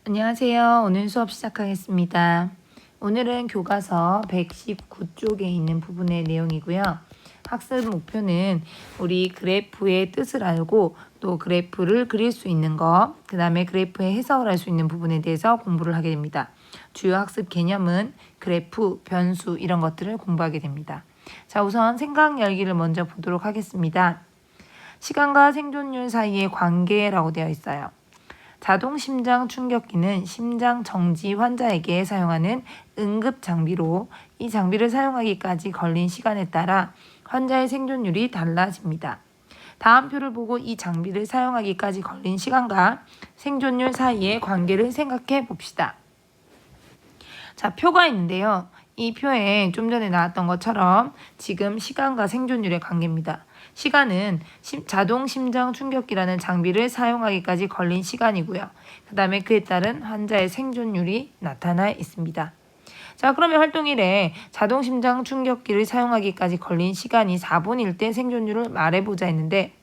안녕하세요. 오늘 수업 시작하겠습니다. 오늘은 교과서 119쪽에 있는 부분의 내용이고요. 학습 목표는 우리 그래프의 뜻을 알고 또 그래프를 그릴 수 있는 것, 그 다음에 그래프의 해석을 할 수 있는 부분에 대해서 공부를 하게 됩니다. 주요 학습 개념은 그래프, 변수 이런 것들을 공부하게 됩니다. 자, 우선 생각 열기를 먼저 보도록 하겠습니다. 시간과 생존율 사이의 관계라고 되어 있어요. 자동 심장 충격기는 심장 정지 환자에게 사용하는 응급 장비로 이 장비를 사용하기까지 걸린 시간에 따라 환자의 생존율이 달라집니다. 다음 표를 보고 이 장비를 사용하기까지 걸린 시간과 생존율 사이의 관계를 생각해 봅시다. 자, 표가 있는데요. 이 표에 좀 전에 나왔던 것처럼 지금 시간과 생존율의 관계입니다. 시간은 자동 심장 충격기라는 장비를 사용하기까지 걸린 시간이고요. 그 다음에 그에 따른 환자의 생존율이 나타나 있습니다. 자, 그러면 활동 1에 자동 심장 충격기를 사용하기까지 걸린 시간이 4분일 때 생존율을 말해보자 했는데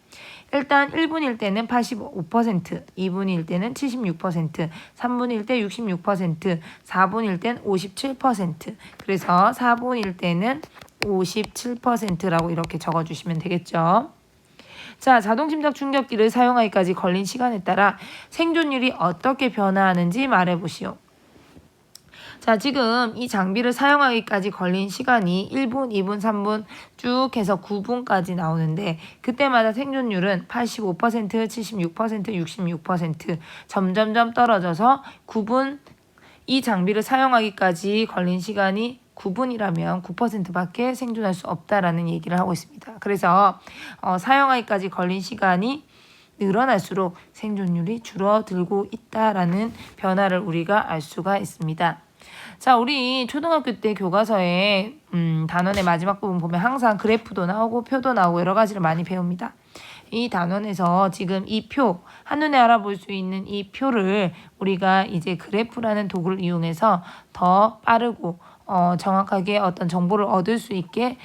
일단 1분일 때는 85%, 2분일 때는 76%, 3분일 때 66%, 4분일 때는 57%. 그래서 4분일 때는 57%라고 이렇게 적어주시면 되겠죠. 자, 자동심장 충격기를 사용하기까지 걸린 시간에 따라 생존율이 어떻게 변화하는지 말해보시오. 자, 지금 이 장비를 사용하기까지 걸린 시간이 1분, 2분, 3분 쭉 해서 9분까지 나오는데 그때마다 생존율은 85%, 76%, 66% 점점점 떨어져서 9분 이 장비를 사용하기까지 걸린 시간이 9분이라면 9%밖에 생존할 수 없다라는 얘기를 하고 있습니다. 그래서 사용하기까지 걸린 시간이 늘어날수록 생존율이 줄어들고 있다라는 변화를 우리가 알 수가 있습니다. 자, 우리 초등학교 때 교과서에 단원의 마지막 부분 보면 항상 그래프도 나오고 표도 나오고 여러 가지를 많이 배웁니다. 이 단원에서 지금 이 표, 한눈에 알아볼 수 있는 이 표를 우리가 이제 그래프라는 도구를 이용해서 더 빠르고 정확하게 어떤 정보를 얻을 수 있게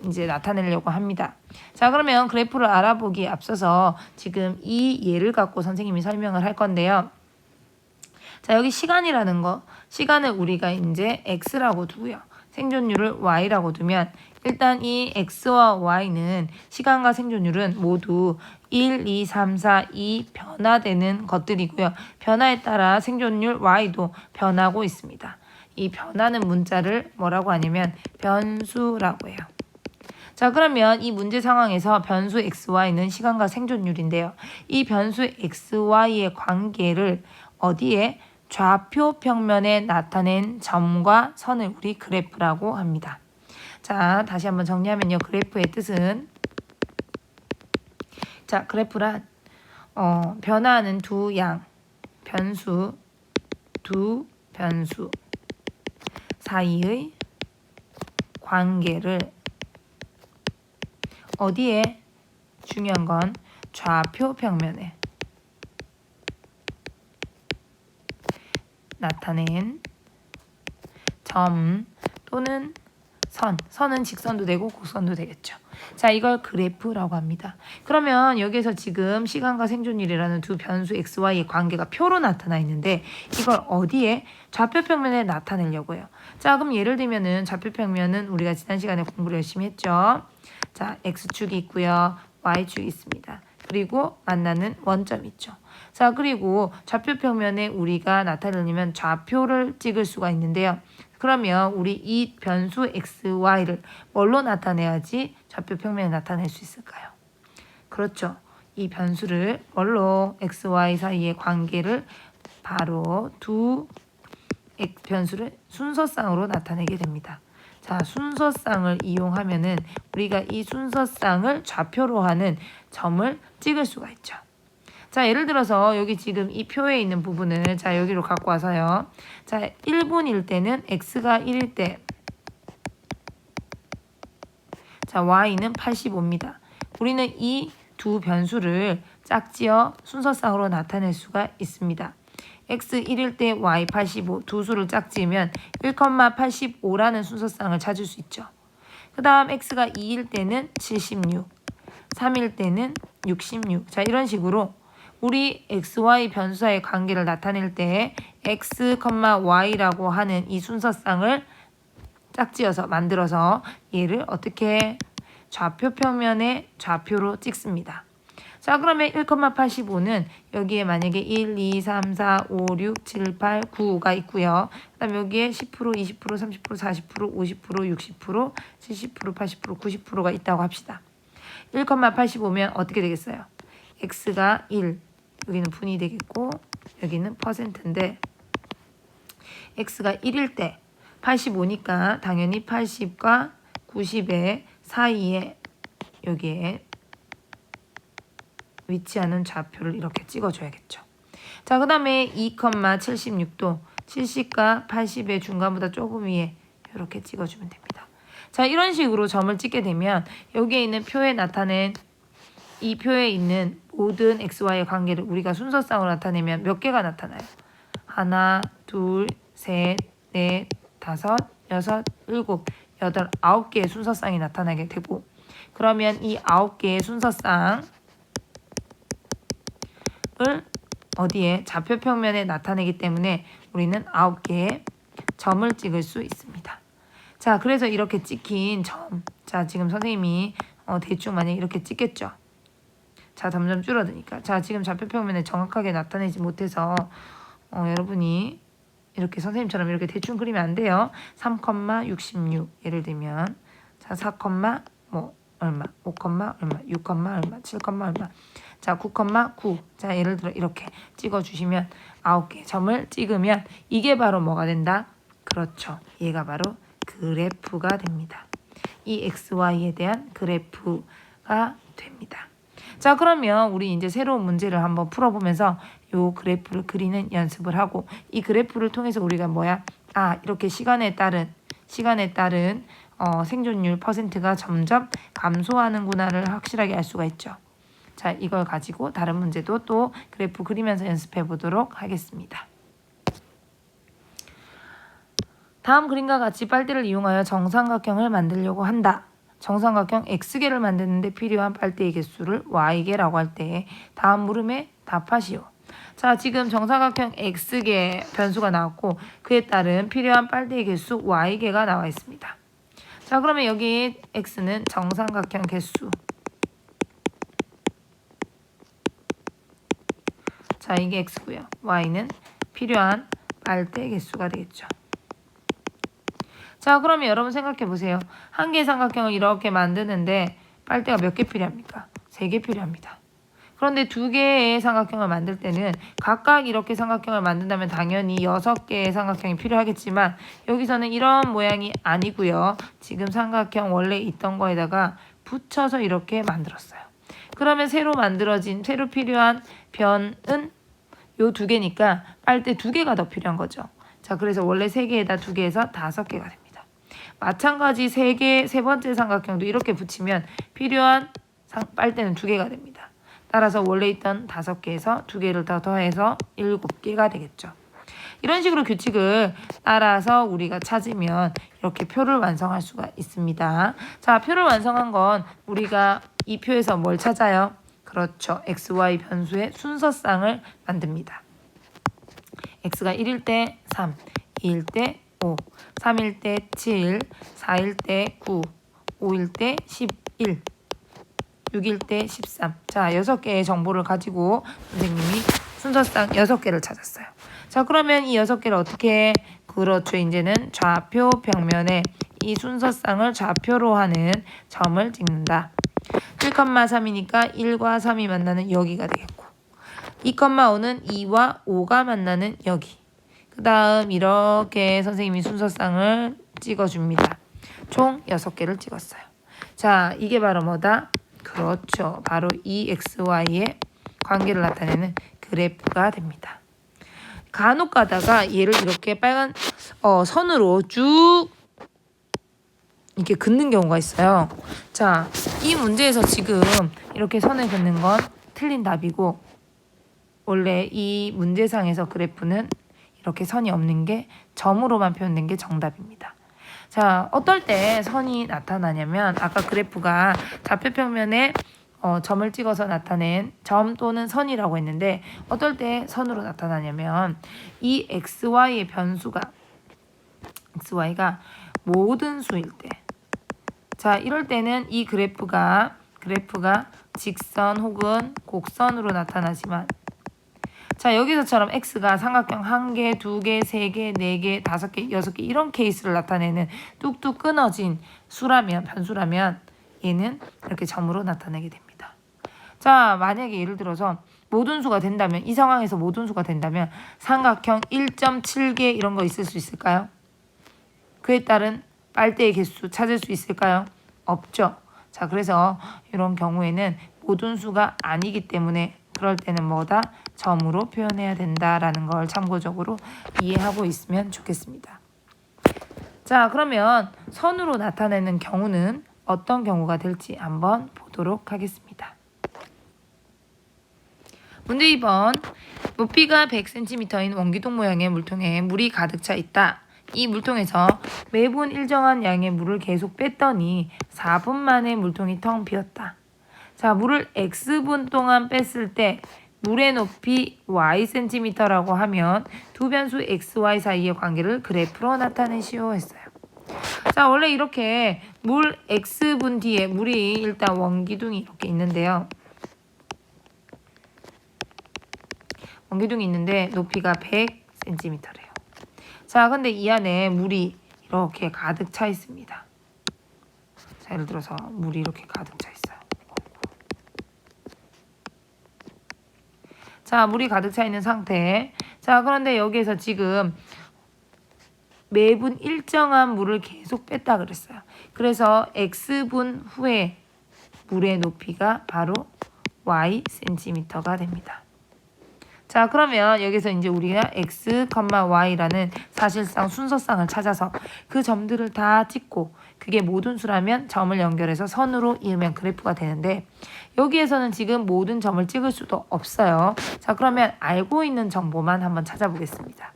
이제 나타내려고 합니다. 자, 그러면 그래프를 알아보기에 앞서서 지금 이 예를 갖고 선생님이 설명을 할 건데요. 자, 여기 시간이라는 거, 시간을 우리가 이제 x라고 두고요. 생존율을 y라고 두면 일단 이 x와 y는 시간과 생존율은 모두 1, 2, 3, 4, 2 변화되는 것들이고요. 변화에 따라 생존율 y도 변하고 있습니다. 이 변하는 문자를 뭐라고 하냐면 변수라고 해요. 자, 그러면 이 문제 상황에서 변수 xy는 시간과 생존율인데요. 이 변수 xy의 관계를 어디에? 좌표 평면에 나타낸 점과 선을 우리 그래프라고 합니다. 자, 다시 한번 정리하면요. 그래프의 뜻은 자, 그래프란 변화하는 두 변수 사이의 관계를 어디에? 중요한 건 좌표 평면에 나타낸 점 또는 선은 직선도 되고 곡선도 되겠죠. 자, 이걸 그래프라고 합니다. 그러면 여기서 지금 시간과 생존율이라는 두 변수 xy의 관계가 표로 나타나 있는데 이걸 어디에? 좌표 평면에 나타내려고 해요. 자, 그럼 예를 들면은 좌표 평면은 우리가 지난 시간에 공부를 열심히 했죠. 자, x축이 있고요. y축이 있습니다. 그리고 만나는 원점이 있죠. 자, 그리고 좌표 평면에 우리가 나타내려면 좌표를 찍을 수가 있는데요. 그러면 우리 이 변수 xy를 뭘로 나타내야지 좌표 평면에 나타낼 수 있을까요? 그렇죠. 이 변수를 뭘로 xy 사이의 관계를 바로 두 변수를 순서쌍으로 나타내게 됩니다. 자, 순서쌍을 이용하면은 우리가 이 순서쌍을 좌표로 하는 점을 찍을 수가 있죠. 자, 예를 들어서 여기 지금 이 표에 있는 부분을 자, 여기로 갖고 와서요. 자, 1분일 때는 x가 1일 때 자, y는 85입니다. 우리는 이 두 변수를 짝지어 순서쌍으로 나타낼 수가 있습니다. x 1일 때 y 85 두 수를 짝지으면 1,85라는 순서쌍을 찾을 수 있죠. 그 다음 x가 2일 때는 76, 3일 때는 66. 자, 이런 식으로 우리 XY 변수와의 관계를 나타낼 때 X, Y라고 하는 이 순서쌍을 짝지어서 만들어서 얘를 어떻게 좌표 평면에 좌표로 찍습니다. 자, 그러면 1,85는 여기에 만약에 1, 2, 3, 4, 5, 6, 7, 8, 9가 있고요. 그 다음에 여기에 10%, 20%, 30%, 40%, 50%, 60%, 70%, 80%, 90%가 있다고 합시다. 1,85면 어떻게 되겠어요? x가 1, 여기는 분이 되겠고 여기는 %인데 x가 1일 때 85니까 당연히 80과 90의 사이에 여기에 위치하는 좌표를 이렇게 찍어줘야겠죠. 자, 그 다음에 2,76도 70과 80의 중간보다 조금 위에 이렇게 찍어주면 됩니다. 자, 이런 식으로 점을 찍게 되면 여기에 있는 표에 나타낸 이 표에 있는 모든 xy의 관계를 우리가 순서쌍으로 나타내면 몇 개가 나타나요? 하나, 둘, 셋, 넷, 다섯, 여섯, 일곱, 여덟, 9개의 순서쌍이 나타나게 되고 그러면 이 9개의 순서쌍 을 어디에 좌표 평면에 나타내기 때문에 우리는 9개의 점을 찍을 수 있습니다. 자, 그래서 이렇게 찍힌 점. 자, 지금 선생님이 대충 만약 이렇게 찍겠죠. 자, 점점 줄어드니까. 자, 지금 좌표 평면에 정확하게 나타내지 못해서 여러분이 이렇게 선생님처럼 이렇게 대충 그리면 안 돼요. 3,66 예를 들면 자, 4, 뭐 얼마, 5, 얼마, 6, 얼마, 7, 얼마. 자, 9,9. 자, 예를 들어 이렇게 찍어주시면 9개 점을 찍으면 이게 바로 뭐가 된다? 그렇죠. 얘가 바로 그래프가 됩니다. 이 XY에 대한 그래프가 됩니다. 자, 그러면 우리 이제 새로운 문제를 한번 풀어보면서 요 그래프를 그리는 연습을 하고 이 그래프를 통해서 우리가 뭐야? 이렇게 시간에 따른 생존율 %가 점점 감소하는구나를 확실하게 알 수가 있죠. 자, 이걸 가지고 다른 문제도 또 그래프 그리면서 연습해 보도록 하겠습니다. 다음 그림과 같이 빨대를 이용하여 정삼각형을 만들려고 한다. 정삼각형 X개를 만드는데 필요한 빨대의 개수를 Y개라고 할 때 다음 물음에 답하시오. 자, 지금 정삼각형 X개 변수가 나왔고 그에 따른 필요한 빨대의 개수 Y개가 나와 있습니다. 자, 그러면 여기 X는 정삼각형 개수. 자, 이게 X고요. Y는 필요한 빨대 개수가 되겠죠. 자, 그러면 여러분 생각해 보세요. 한 개의 삼각형을 이렇게 만드는데 빨대가 몇 개 필요합니까? 3개 필요합니다. 그런데 2개의 삼각형을 만들 때는 각각 이렇게 삼각형을 만든다면 당연히 6개의 삼각형이 필요하겠지만 여기서는 이런 모양이 아니고요. 지금 삼각형 원래 있던 거에다가 붙여서 이렇게 만들었어요. 그러면 새로 필요한 변은 요 2개니까 빨대 2개가 더 필요한 거죠. 자, 그래서 원래 3개에다 2개에서 5개가 됩니다. 마찬가지 세 번째 삼각형도 이렇게 붙이면 필요한 빨대는 2개가 됩니다. 따라서 원래 있던 5개에서 2개를 더 더해서 7개가 되겠죠. 이런 식으로 규칙을 따라서 우리가 찾으면 이렇게 표를 완성할 수가 있습니다. 자, 표를 완성한 건 우리가 이 표에서 뭘 찾아요? 그렇죠. XY 변수의 순서쌍을 만듭니다. X가 1일 때 3, 2일 때 5, 3일 때 7, 4일 때 9, 5일 때 11, 6일 때 13. 자, 6개의 정보를 가지고 선생님이 순서쌍 6개를 찾았어요. 자, 그러면 이 6개를 어떻게 해? 그렇죠. 이제는 좌표 평면에 이 순서쌍을 좌표로 하는 점을 찍는다. 1,3이니까 1과 3이 만나는 여기가 되겠고 2,5는 2와 5가 만나는 여기. 그 다음 이렇게 선생님이 순서쌍을 찍어줍니다. 총 6개를 찍었어요. 자, 이게 바로 뭐다? 그렇죠. 바로 이 XY의 관계를 나타내는 그래프가 됩니다. 간혹 가다가 얘를 이렇게 빨간 선으로 쭉 이렇게 긋는 경우가 있어요. 자, 이 문제에서 지금 이렇게 선을 긋는 건 틀린 답이고 원래 이 문제상에서 그래프는 이렇게 선이 없는 게 점으로만 표현된 게 정답입니다. 자, 어떨 때 선이 나타나냐면 아까 그래프가 좌표 평면에 점을 찍어서 나타낸 점 또는 선이라고 했는데 어떨 때 선으로 나타나냐면 이 xy의 변수가 xy가 모든 수일 때, 자 이럴 때는 이 그래프가 직선 혹은 곡선으로 나타나지만, 자 여기서처럼 x가 삼각형 1개, 2개, 3개, 4개, 5개, 6개 이런 케이스를 나타내는 뚝뚝 끊어진 수라면, 변수라면 얘는 이렇게 점으로 나타내게 됩니다. 자 만약에 예를 들어서 모든 수가 된다면, 이 상황에서 모든 수가 된다면 삼각형 1.7개 이런 거 있을 수 있을까요? 그에 따른 빨대의 개수 찾을 수 있을까요? 없죠. 자 그래서 이런 경우에는 모든 수가 아니기 때문에 그럴 때는 뭐다? 점으로 표현해야 된다라는 걸 참고적으로 이해하고 있으면 좋겠습니다. 자 그러면 선으로 나타내는 경우는 어떤 경우가 될지 한번 보도록 하겠습니다. 문제 2번. 높이가 100cm인 원기둥 모양의 물통에 물이 가득 차 있다. 이 물통에서 매분 일정한 양의 물을 계속 뺐더니 4분 만에 물통이 텅 비었다. 자, 물을 X분 동안 뺐을 때 물의 높이 Ycm라고 하면 두 변수 XY 사이의 관계를 그래프로 나타내시오 했어요. 자, 원래 이렇게 물 X분 뒤에 물이 일단 원기둥이 이렇게 있는데요. 원기둥이 있는데 높이가 100cm래요. 자, 근데 이 안에 물이 이렇게 가득 차 있습니다. 자, 예를 들어서 물이 이렇게 가득 차 있어요. 자, 물이 가득 차 있는 상태. 자, 그런데 여기에서 지금 매분 일정한 물을 계속 뺐다 그랬어요. 그래서 X분 후에 물의 높이가 바로 Ycm가 됩니다. 자, 그러면 여기서 이제 우리가 x, y라는 사실상 순서상을 찾아서 그 점들을 다 찍고 그게 모든 수라면 점을 연결해서 선으로 이으면 그래프가 되는데 여기에서는 지금 모든 점을 찍을 수도 없어요. 자, 그러면 알고 있는 정보만 한번 찾아보겠습니다.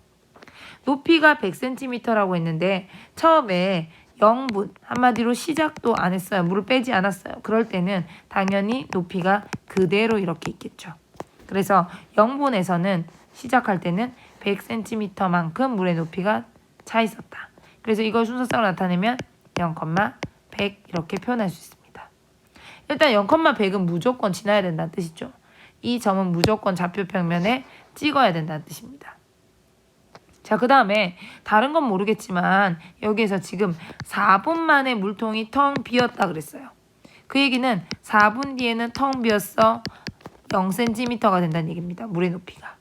높이가 100cm라고 했는데 처음에 0분, 한마디로 시작도 안 했어요. 물을 빼지 않았어요. 그럴 때는 당연히 높이가 그대로 이렇게 있겠죠. 그래서 0분에서는 시작할 때는 100cm만큼 물의 높이가 차 있었다. 그래서 이걸 순서상으로 나타내면 0,100 이렇게 표현할 수 있습니다. 일단 0,100은 무조건 지나야 된다는 뜻이죠. 이 점은 무조건 좌표 평면에 찍어야 된다는 뜻입니다. 자, 그 다음에 다른 건 모르겠지만 여기에서 지금 4분 만에 물통이 텅 비었다 그랬어요. 그 얘기는 4분 뒤에는 텅 비었어. 0cm가 된다는 얘기입니다. 물의 높이가.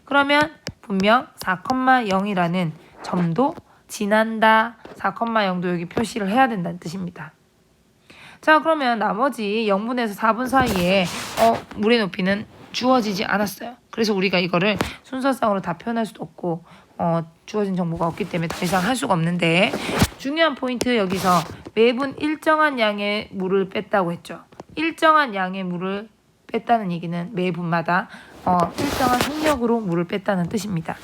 그러면 분명 4,0이라는 점도 지난다. 4,0도 여기 표시를 해야 된다는 뜻입니다. 자, 그러면 나머지 0분에서 4분 사이에 물의 높이는 주어지지 않았어요. 그래서 우리가 이거를 순서상으로 다 표현할 수도 없고 주어진 정보가 없기 때문에 더 이상 할 수가 없는데 중요한 포인트 여기서 매분 일정한 양의 물을 뺐다고 했죠. 일정한 양의 물을 뺐다는 얘기는 매분마다 일정한 속력으로 물을 뺐다는 뜻입니다.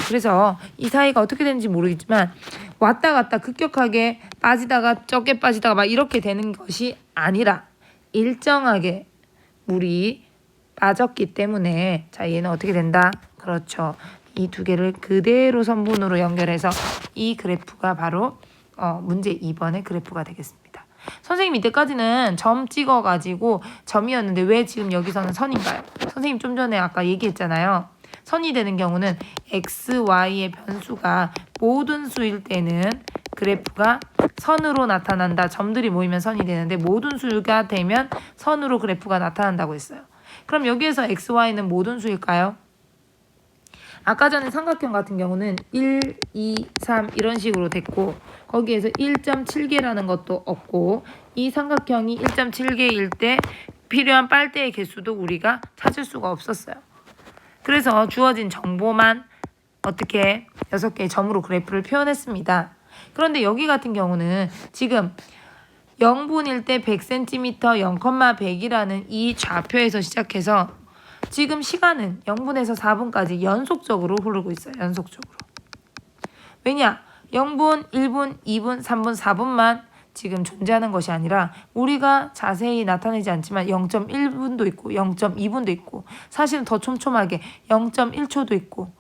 그래서 이 사이가 어떻게 되는지 모르겠지만 왔다 갔다 급격하게 빠지다가 적게 빠지다가 막 이렇게 되는 것이 아니라 일정하게 물이 빠졌기 때문에 자 얘는 어떻게 된다? 그렇죠. 이 두 개를 그대로 선분으로 연결해서 이 그래프가 바로 문제 2번의 그래프가 되겠습니다. 선생님 이때까지는 점 찍어가지고 점이었는데 왜 지금 여기서는 선인가요? 선생님 좀 전에 아까 얘기했잖아요. 선이 되는 경우는 x, y의 변수가 모든 수일 때는 그래프가 선으로 나타난다. 점들이 모이면 선이 되는데 모든 수가 되면 선으로 그래프가 나타난다고 했어요. 그럼 여기에서 x, y는 모든 수일까요? 아까 전에 삼각형 같은 경우는 1, 2, 3 이런 식으로 됐고 거기에서 1.7개라는 것도 없고 이 삼각형이 1.7개일 때 필요한 빨대의 개수도 우리가 찾을 수가 없었어요. 그래서 주어진 정보만 어떻게 6개의 점으로 그래프를 표현했습니다. 그런데 여기 같은 경우는 지금 0분일 때 100cm 0,100이라는 이 좌표에서 시작해서 지금 시간은 0분에서 4분까지 연속적으로 흐르고 있어요. 연속적으로. 왜냐? 0분, 1분, 2분, 3분, 4분만 지금 존재하는 것이 아니라 우리가 자세히 나타내지 않지만 0.1분도 있고 0.2분도 있고 사실은 더 촘촘하게 0.1초도 있고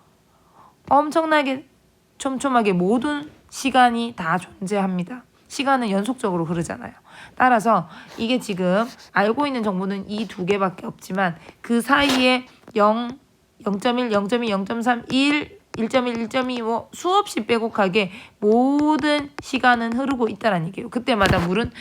엄청나게 촘촘하게 모든 시간이 다 존재합니다. 시간은 연속적으로 흐르잖아요. 따라서 이게 지금 알고 있는 정보는 이 두 개밖에 없지만 그 사이에 0, 0.1, 0.2, 0.3, 1, 1.1, 1.2 뭐 수없이 빼곡하게 모든 시간은 흐르고 있다는 얘기예요. 그때마다 물은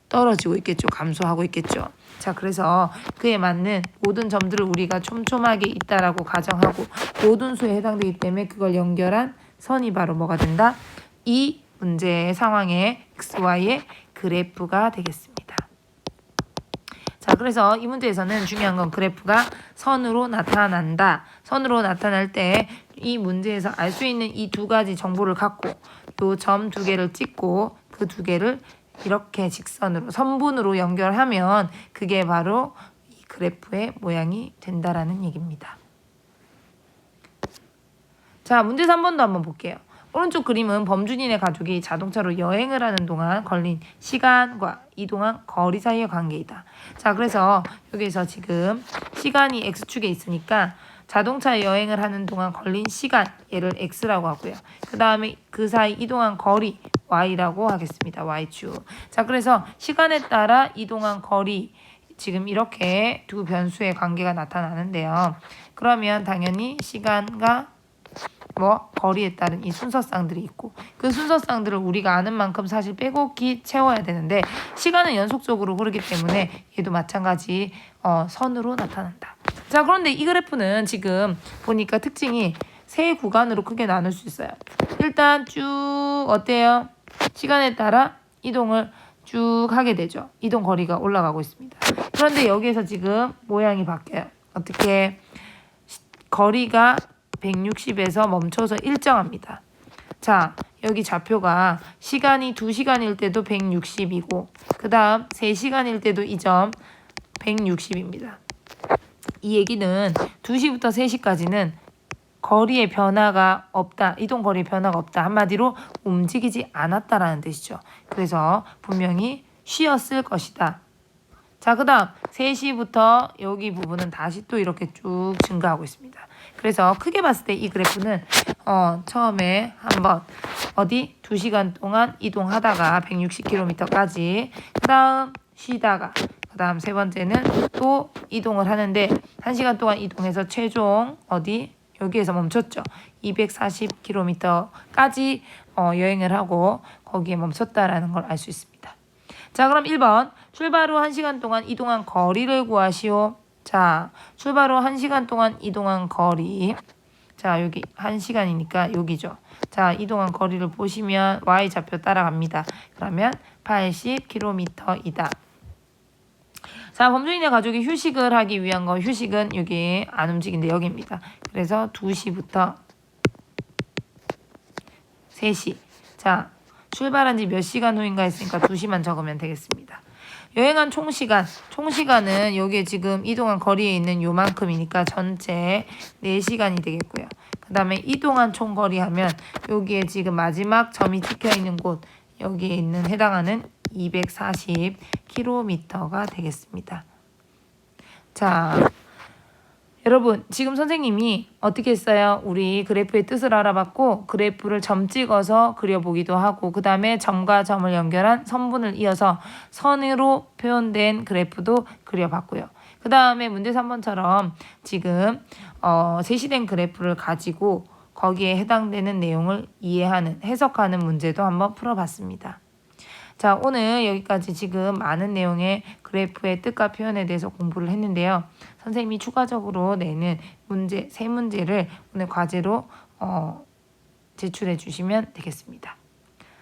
떨어지고 있겠죠. 감소하고 있겠죠. 자, 그래서 그에 맞는 모든 점들을 우리가 촘촘하게 있다라고 가정하고 모든 수에 해당되기 때문에 그걸 연결한 선이 바로 뭐가 된다? 이 문제의 상황의 XY의 그래프가 되겠습니다. 자, 그래서 이 문제에서는 중요한 건 그래프가 선으로 나타난다. 선으로 나타날 때 이 문제에서 알 수 있는 이 두 가지 정보를 갖고 요 점 두 개를 찍고 그 두 개를 이렇게 직선으로 선분으로 연결하면 그게 바로 이 그래프의 모양이 된다라는 얘기입니다. 자, 문제 3번도 한번 볼게요. 오른쪽 그림은 범준이네 가족이 자동차로 여행을 하는 동안 걸린 시간과 이동한 거리 사이의 관계이다. 자, 그래서 여기서 지금 시간이 X축에 있으니까 자동차 여행을 하는 동안 걸린 시간, 얘를 X라고 하고요. 그 다음에 그 사이 이동한 거리, Y라고 하겠습니다. Y축. 자, 그래서 시간에 따라 이동한 거리, 지금 이렇게 두 변수의 관계가 나타나는데요. 그러면 당연히 시간과 거리에 따른 이 순서쌍들이 있고 그 순서쌍들을 우리가 아는 만큼 사실 빼곡히 채워야 되는데 시간은 연속적으로 흐르기 때문에 얘도 마찬가지 선으로 나타난다. 자, 그런데 이 그래프는 지금 보니까 특징이 세 구간으로 크게 나눌 수 있어요. 일단 쭉 어때요? 시간에 따라 이동을 쭉 하게 되죠. 이동 거리가 올라가고 있습니다. 그런데 여기에서 지금 모양이 바뀌어요. 어떻게? 거리가 160에서 멈춰서 일정합니다. 자, 여기 좌표가 시간이 2시간일 때도 160이고 그 다음 3시간일 때도 이 점 160입니다. 이 얘기는 2시부터 3시까지는 거리의 변화가 없다. 이동 거리의 변화가 없다. 한마디로 움직이지 않았다라는 뜻이죠. 그래서 분명히 쉬었을 것이다. 자, 그 다음 3시부터 여기 부분은 다시 또 이렇게 쭉 증가하고 있습니다. 그래서 크게 봤을 때 이 그래프는 처음에 한번 2시간 동안 이동하다가 160km까지 그 다음 쉬다가 그 다음 세 번째는 또 이동을 하는데 1시간 동안 이동해서 최종 여기에서 멈췄죠. 240km까지 여행을 하고 거기에 멈췄다라는 걸 알 수 있습니다. 자, 그럼 1번 출발 후 1시간 동안 이동한 거리를 구하시오. 자, 출발 후 1시간 동안 이동한 거리. 자, 여기 1시간이니까 여기죠. 자, 이동한 거리를 보시면 Y좌표 따라갑니다. 그러면 80km이다. 자, 범준이네 가족이 휴식을 하기 위한 거 휴식은 여기 안 움직인데 여기입니다. 그래서 2시부터 3시. 자, 출발한 지 몇 시간 후인가 했으니까 2시만 적으면 되겠습니다. 여행한 총시간은 여기에 지금 이동한 거리에 있는 요만큼이니까 전체 4시간이 되겠고요. 그 다음에 이동한 총거리 하면 여기에 지금 마지막 점이 찍혀있는 곳 여기에 있는 해당하는 240km가 되겠습니다. 자, 여러분 지금 선생님이 어떻게 했어요? 우리 그래프의 뜻을 알아봤고 그래프를 점 찍어서 그려보기도 하고 그 다음에 점과 점을 연결한 선분을 이어서 선으로 표현된 그래프도 그려봤고요. 그 다음에 문제 3번처럼 지금 제시된 그래프를 가지고 거기에 해당되는 내용을 이해하는 해석하는 문제도 한번 풀어봤습니다. 자, 오늘 여기까지 지금 많은 내용의 그래프의 뜻과 표현에 대해서 공부를 했는데요. 선생님이 추가적으로 내는 문제, 세 문제를 오늘 과제로 제출해 주시면 되겠습니다.